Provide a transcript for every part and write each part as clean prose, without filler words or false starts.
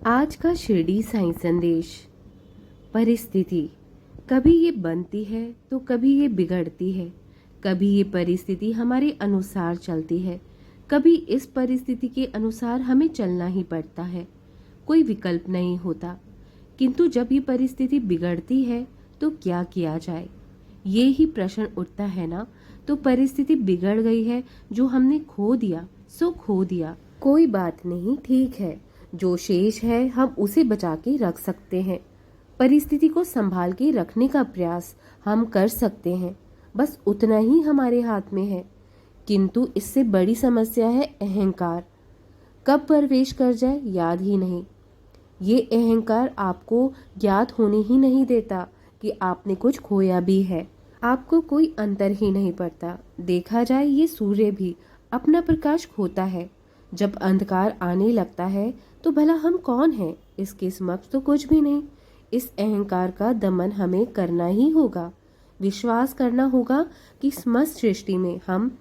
आज का शिरडी साई संदेश। परिस्थिति कभी ये बनती है तो कभी ये बिगड़ती है। कभी ये परिस्थिति हमारे अनुसार चलती है, कभी इस परिस्थिति के अनुसार हमें चलना ही पड़ता है। कोई विकल्प नहीं होता। किंतु जब ये परिस्थिति बिगड़ती है तो क्या किया जाए, ये ही प्रश्न उठता है ना। तो परिस्थिति बिगड़ गई है, जो हमने खो दिया सो खो दिया। कोई बात नहीं, ठीक है। जो शेष है हम उसे बचा के रख सकते हैं। परिस्थिति को संभाल के रखने का प्रयास हम कर सकते हैं, बस उतना ही हमारे हाथ में है। किंतु इससे बड़ी समस्या है अहंकार। कब प्रवेश कर जाए याद ही नहीं। ये अहंकार आपको ज्ञात होने ही नहीं देता कि आपने कुछ खोया भी है। आपको कोई अंतर ही नहीं पड़ता। देखा जाए ये सूर्य भी अपना प्रकाश खोता है। जब अंधकार आने लगता है तो भला हम कौन हैं? इसके समक्ष तो कुछ भी नहीं। इस अहंकार का दमन हमें करना ही होगा। विश्वास करना होगा कि समस्त सृष्टि में हम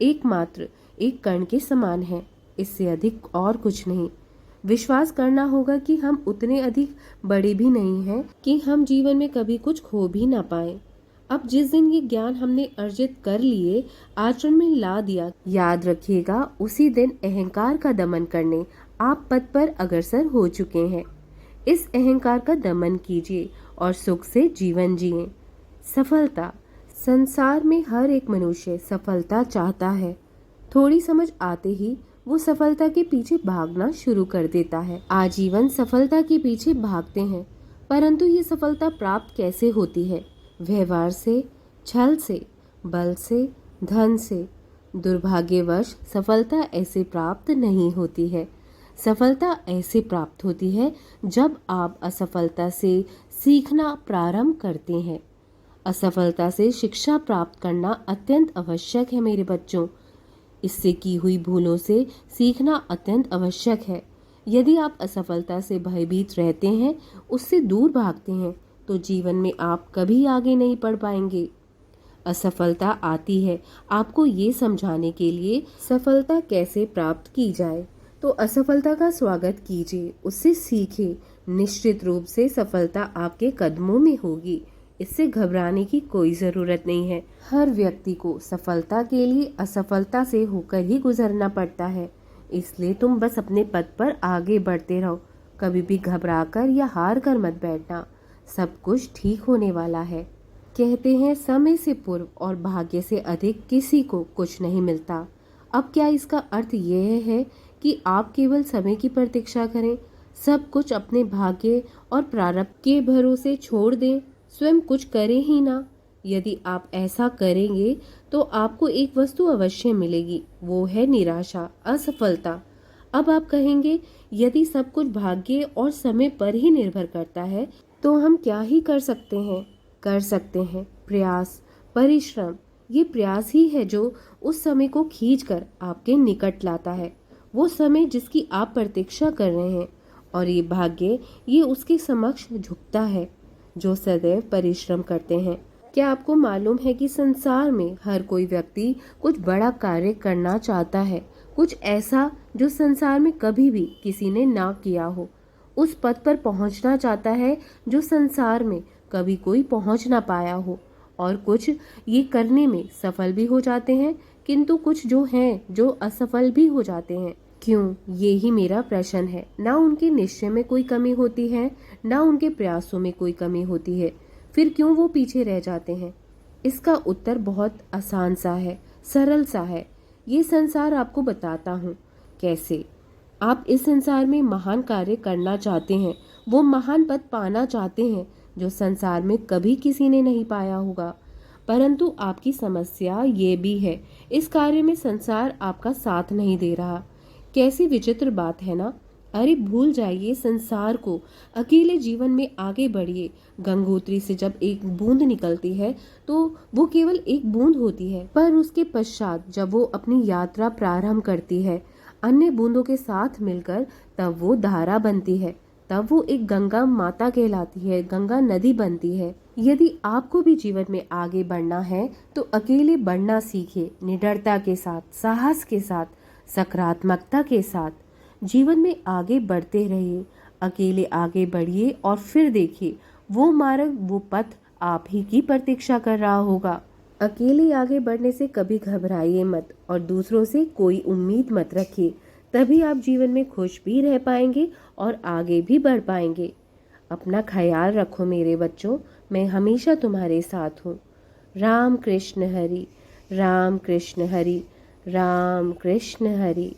एकमात्र एक कण के समान हैं, इससे अधिक और कुछ नहीं। विश्वास करना होगा कि हम उतने अधिक बड़े भी नहीं हैं कि हम जीवन में कभी कुछ खो भी ना पाए। अब जिस दिन ये ज्ञान हमने अर्जित कर लिए, आचरण में ला दिया, याद रखिएगा उसी दिन अहंकार का दमन करने आप पद पर अग्रसर हो चुके हैं। इस अहंकार का दमन कीजिए और सुख से जीवन जिए। सफलता। संसार में हर एक मनुष्य सफलता चाहता है। थोड़ी समझ आते ही वो सफलता के पीछे भागना शुरू कर देता है। आजीवन सफलता के पीछे भागते हैं, परंतु ये सफलता प्राप्त कैसे होती है? व्यवहार से, छल से, बल से, धन से। दुर्भाग्यवश सफलता ऐसे प्राप्त नहीं होती है। सफलता ऐसे प्राप्त होती है जब आप असफलता से सीखना प्रारंभ करते हैं। असफलता से शिक्षा प्राप्त करना अत्यंत आवश्यक है मेरे बच्चों। इससे की हुई भूलों से सीखना अत्यंत आवश्यक है। यदि आप असफलता से भयभीत रहते हैं, उससे दूर भागते हैं, तो जीवन में आप कभी आगे नहीं बढ़ पाएंगे। असफलता आती है आपको ये समझाने के लिए सफलता कैसे प्राप्त की जाए। तो असफलता का स्वागत कीजिए, उससे सीखिए। निश्चित रूप से सफलता आपके कदमों में होगी। इससे घबराने की कोई ज़रूरत नहीं है। हर व्यक्ति को सफलता के लिए असफलता से होकर ही गुजरना पड़ता है। इसलिए तुम बस अपने पथ पर आगे बढ़ते रहो। कभी भी घबराकर या हार कर मत बैठना। सब कुछ ठीक होने वाला है। कहते हैं समय से पूर्व और भाग्य से अधिक किसी को कुछ नहीं मिलता। अब क्या इसका अर्थ यह है कि आप केवल समय की प्रतीक्षा करें, सब कुछ अपने भाग्य और प्रारब्ध के भरोसे छोड़ दें, स्वयं कुछ करें ही ना? यदि आप ऐसा करेंगे तो आपको एक वस्तु अवश्य मिलेगी, वो है निराशा, असफलता। अब आप कहेंगे, यदि सब कुछ भाग्य और समय पर ही निर्भर करता है तो हम क्या ही कर सकते हैं? कर सकते हैं प्रयास, परिश्रम। ये प्रयास ही है जो उस समय को खींचकर आपके निकट लाता है, वो समय जिसकी आप प्रतीक्षा कर रहे हैं। और ये भाग्य, ये उसके समक्ष झुकता है जो सदैव परिश्रम करते हैं। क्या आपको मालूम है कि संसार में हर कोई व्यक्ति कुछ बड़ा कार्य करना चाहता है, कुछ ऐसा जो संसार में कभी भी किसी ने ना किया हो। उस पद पर पहुंचना चाहता है जो संसार में कभी कोई पहुंच ना पाया हो। और कुछ ये करने में सफल भी हो जाते हैं, किंतु कुछ जो हैं जो असफल भी हो जाते हैं। क्यों? ये ही मेरा प्रश्न है। ना उनके निश्चय में कोई कमी होती है, ना उनके प्रयासों में कोई कमी होती है, फिर क्यों वो पीछे रह जाते हैं? इसका उत्तर बहुत आसान सा है, सरल सा है। ये संसार आपको बताता हूँ कैसे। आप इस संसार में महान कार्य करना चाहते हैं, वो महान पद पाना चाहते हैं जो संसार में कभी किसी ने नहीं पाया होगा। परंतु आपकी समस्या ये भी है, इस कार्य में संसार आपका साथ नहीं दे रहा। कैसी विचित्र बात है ना? अरे भूल जाइए संसार को, अकेले जीवन में आगे बढ़िए। गंगोत्री से जब एक बूंद निकलती है तो वो केवल एक बूंद होती है, पर उसके पश्चात जब वो अपनी यात्रा प्रारंभ करती है अन्य बूंदों के साथ मिलकर, तब वो धारा बनती है, तब वो एक गंगा माता कहलाती है, गंगा नदी बनती है। यदि आपको भी जीवन में आगे बढ़ना है तो अकेले बढ़ना सीखिए, निडरता के साथ, साहस के साथ, सकारात्मकता के साथ। जीवन में आगे बढ़ते रहिए। अकेले आगे बढ़िए और फिर देखिए वो मार्ग, वो पथ आप ही की प्रतीक्षा कर रहा होगा। अकेले आगे बढ़ने से कभी घबराइए मत और दूसरों से कोई उम्मीद मत रखिए। तभी आप जीवन में खुश भी रह पाएंगे और आगे भी बढ़ पाएंगे। अपना ख्याल रखो मेरे बच्चों, मैं हमेशा तुम्हारे साथ हूँ। राम कृष्ण हरि, राम कृष्ण हरि, राम कृष्ण हरि।